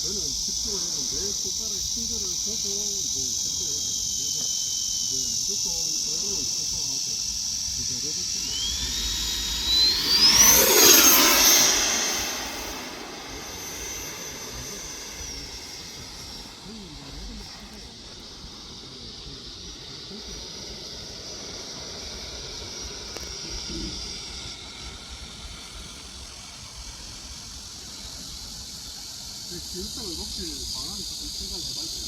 저는 집중을 내 손가락 친구를 보고 이제 집중을 해야 돼요. 그래서 이제 무조건 어려운 소소하고 이제 기름장을 혹시 바람이 조금 생각해봐야 돼요.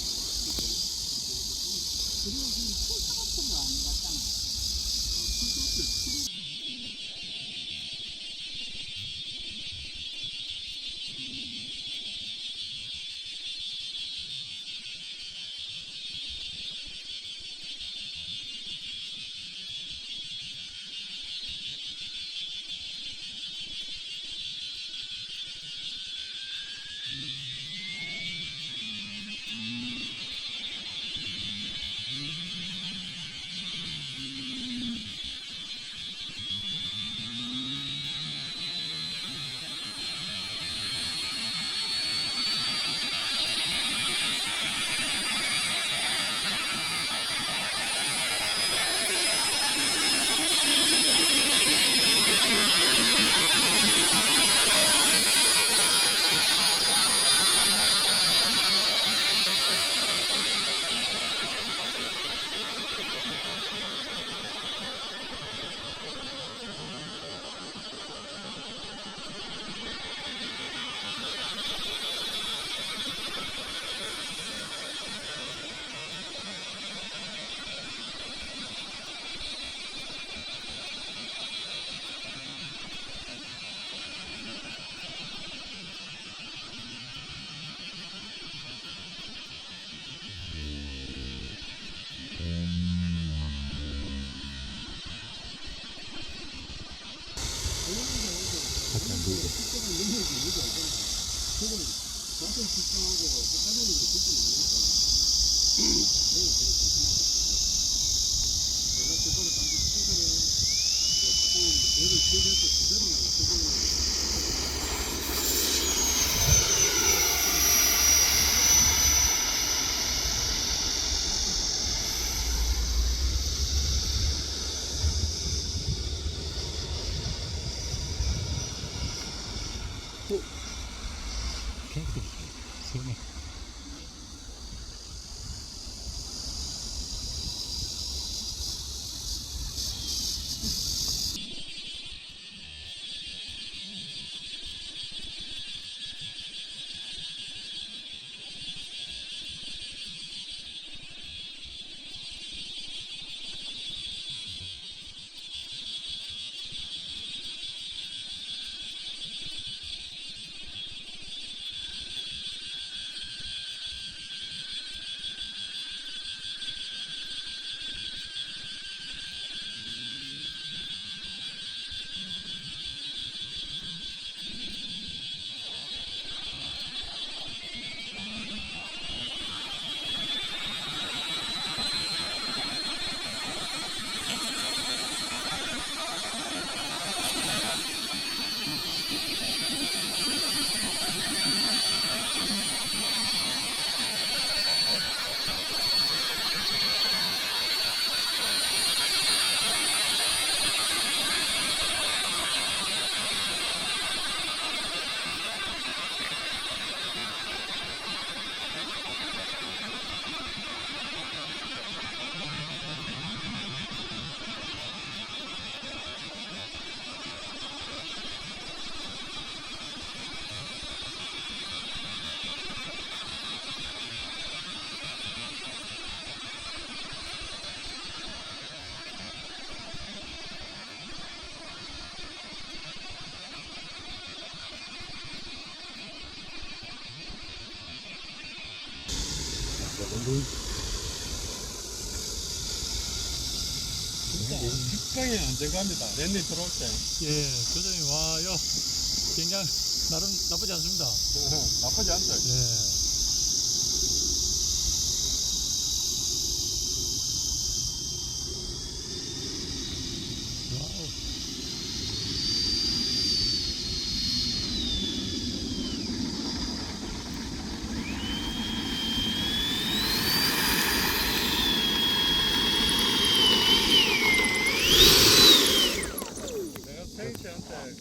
그리고 지금 풀 같은 거 안 같잖아. 밖에 안 보이고. 저한테 집중하고 헷갈리는 게 진짜 많으니까. 내가 그거를 단지 스피커를 조금 배를 실려서 제대로 걔들 세네. 특성이 안정감이다. 랜딩 들어올 때. 예, 교수님, 와, 요, 굉장히, 나름 나쁘지 않습니다. 나쁘지 않죠. 예.